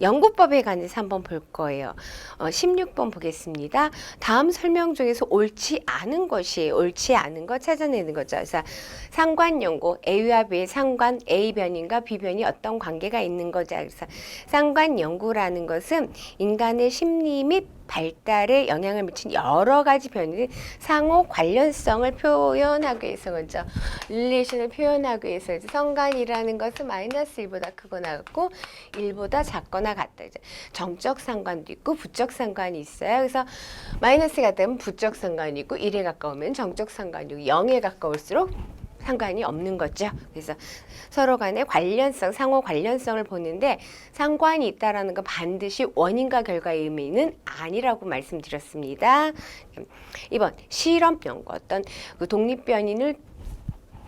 연구법에 관해서 한번 볼 거예요. 16번 보겠습니다. 다음 설명 중에서 옳지 않은 것이 옳지 않은 것 찾아내는 거죠. 그래서 상관연고 A와 B의 상관 A 변인과 B 변이 어떤 관계가 있는 거죠. 그래서 상관연구라는 것은 인간의 심리 및 발달에 영향을 미친 여러 가지 변이의 상호 관련성을 표현하기 위해서 그죠. 릴레이션을 표현하기 위해서 이제 상관이라는 것은 마이너스 1보다 크거나 같고 1보다 작거나 같다. 이제 정적 상관도 있고 부적 상관이 있어요. 그래서 마이너스가 되면 부적 상관이 있고 1에 가까우면 정적 상관이고 0에 가까울수록 상관이 없는 거죠. 그래서 서로 간의 관련성, 상호 관련성을 보는데 상관이 있다라는 건 반드시 원인과 결과의 의미는 아니라고 말씀드렸습니다. 2번 실험 연구 어떤 그 독립 변인을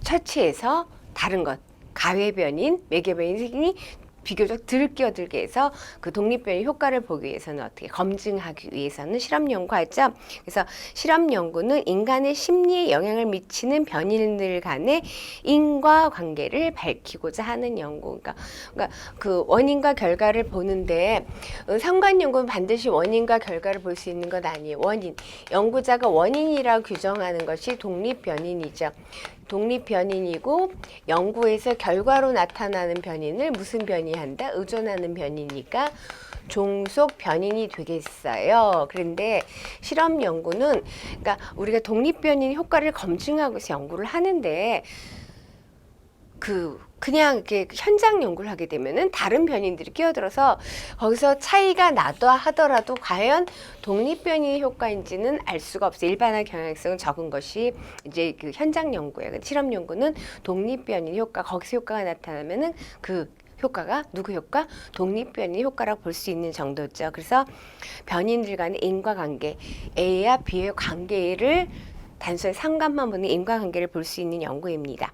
처치해서 다른 것 가외 변인, 매개 변인이 비교적 덜 끼어들게 해서 그 독립변이 효과를 보기 위해서는 어떻게 검증하기 위해서는 실험 연구하죠. 그래서 실험 연구는 인간의 심리에 영향을 미치는 변인들 간의 인과관계를 밝히고자 하는 연구. 그러니까 그 원인과 결과를 보는데 상관 연구는 반드시 원인과 결과를 볼 수 있는 것 아니에요. 원인. 연구자가 원인이라고 규정하는 것이 독립변인이죠. 독립변인이고 연구에서 결과로 나타나는 변인을 무슨 변이한다? 의존하는 변이니까 종속 변인이 되겠어요. 그런데 실험 연구는 그러니까 우리가 독립변인 효과를 검증하고서 연구를 하는데 그냥 이렇게 현장 연구를 하게 되면은 다른 변인들이 끼어들어서 거기서 차이가 나도 하더라도 과연 독립변이 효과인지는 알 수가 없어요. 일반화 경향성은 적은 것이 이제 그 현장 연구예요. 실험 연구는 독립변이 효과, 거기서 효과가 나타나면은 그 효과가 누구 효과? 독립변이 효과라고 볼 수 있는 정도죠. 그래서 변인들 간의 인과관계, A와 B의 관계를 단순히 상관만 보는 인과관계를 볼 수 있는 연구입니다.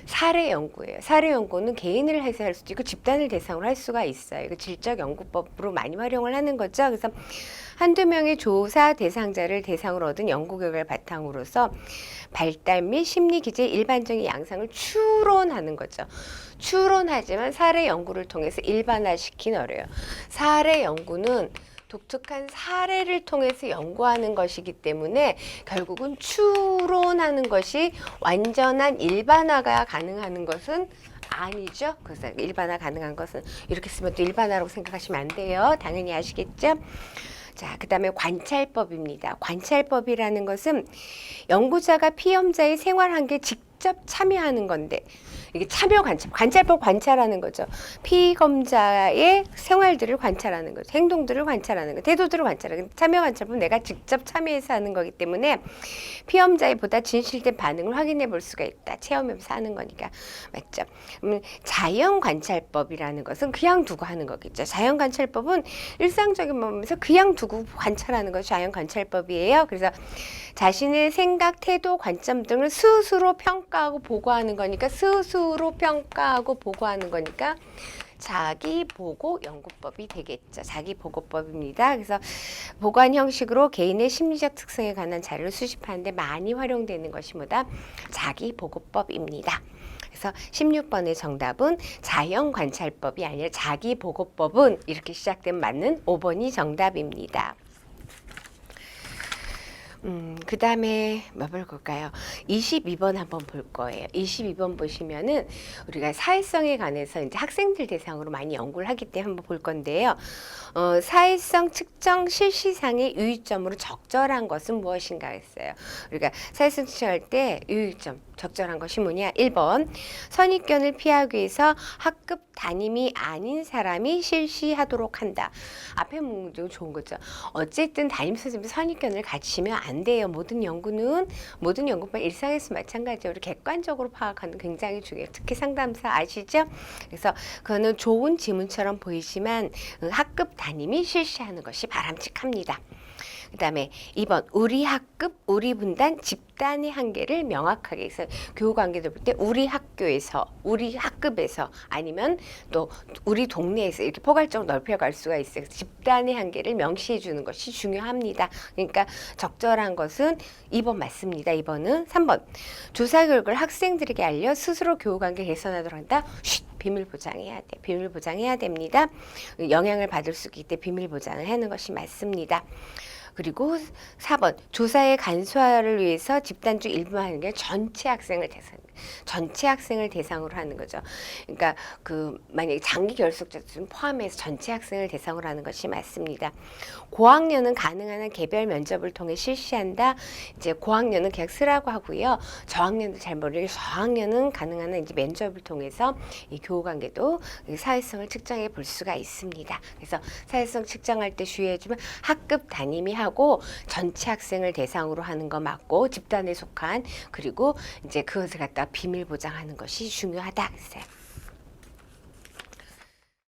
사례 연구예요. 사례 연구는 개인을 해서 할 수도 있고 집단을 대상으로 할 수가 있어요. 이거 질적 연구법으로 많이 활용을 하는 거죠. 그래서 한두 명의 조사 대상자를 대상으로 얻은 연구 결과를 바탕으로서 발달 및 심리 기제의 일반적인 양상을 추론하는 거죠. 추론하지만 사례 연구를 통해서 일반화시키긴 어려워요. 사례 연구는 독특한 사례를 통해서 연구하는 것이기 때문에 결국은 추론하는 것이 완전한 일반화가 가능한 것은 아니죠. 그래서 일반화 가능한 것은 이렇게 쓰면 또 일반화라고 생각하시면 안 돼요. 당연히 아시겠죠? 자, 그 다음에 관찰법입니다. 관찰법이라는 것은 연구자가 피험자의 생활 환경에 직접 참여하는 건데 이게 참여 관찰, 관찰법 관찰하는 거죠. 피검자의 생활들을 관찰하는 거죠. 행동들을 관찰하는 거, 태도들을 관찰하는 거. 참여 관찰법은 내가 직접 참여해서 하는 거기 때문에 피험자의 보다 진실된 반응을 확인해 볼 수가 있다. 체험해서 하는 거니까. 맞죠? 자연 관찰법이라는 것은 그냥 두고 하는 거겠죠. 자연 관찰법은 일상적인 몸에서 그냥 두고 관찰하는 것이 자연 관찰법이에요. 그래서 자신의 생각, 태도, 관점 등을 스스로 평가하고 보고하는 거니까 스스로 평가하고 보고하는 거니까 자기보고 연구법이 되겠죠. 자기보고법입니다. 그래서 보관 형식으로 개인의 심리적 특성에 관한 자료를 수집하는데 많이 활용되는 것이 뭐다? 자기보고법입니다. 그래서 16번의 정답은 자연관찰법이 아니라 자기보고법은 이렇게 시작되면 맞는 5번이 정답입니다. 그 다음에 뭐 볼 걸까요? 22번 한번 볼 거예요. 22번 보시면은 우리가 사회성에 관해서 이제 학생들 대상으로 많이 연구를 하기 때문에 한번 볼 건데요. 사회성 측정 실시상의 유의점으로 적절한 것은 무엇인가 했어요. 우리가 사회성 측정할 때 유의점, 적절한 것이 뭐냐? 1번 선입견을 피하기 위해서 학급 담임이 아닌 사람이 실시하도록 한다. 앞에 문장 좋은 거죠. 어쨌든 담임 선생님이 선입견을 가지시면 안 돼요. 모든 연구법 일상에서 마찬가지로 객관적으로 파악하는 굉장히 중요해요. 특히 상담사 아시죠? 그래서 그거는 좋은 지문처럼 보이지만 학급 담임이 실시하는 것이 바람직합니다. 그 다음에 2번 우리 학급, 우리 분단, 집단의 한계를 명확하게 해서 교우관계를 볼 때 우리 학교에서, 우리 학급에서 아니면 또 우리 동네에서 이렇게 포괄적으로 넓혀갈 수가 있어요. 집단의 한계를 명시해 주는 것이 중요합니다. 그러니까 적절한 것은 2번 맞습니다. 2번은 3번 조사 결과를 학생들에게 알려 스스로 교우관계 개선하도록 한다. 비밀 보장해야 돼. 비밀 보장해야 됩니다. 영향을 받을 수 있기 때문에 비밀 보장을 하는 것이 맞습니다. 그리고 4번 조사의 간소화를 위해서 집단 중 일부만 하는 게 전체 학생을 대상으로 하는 거죠. 그러니까 그 만약에 장기 결석자들 포함해서 전체 학생을 대상으로 하는 것이 맞습니다. 고학년은 가능한 한 개별 면접을 통해 실시한다. 이제 고학년은 그냥 쓰라고 하고요. 저학년도 잘 모르게 저학년은 가능한 한 이제 면접을 통해서 이 교우 관계도 사회성을 측정해 볼 수가 있습니다. 그래서 사회성 측정할 때 주의해주면 학급 단임이 하고 전체 학생을 대상으로 하는 거 맞고 집단에 속한 그리고 이제 그것을 갖다 비밀 보장하는 것이 중요하다. 그랬어요.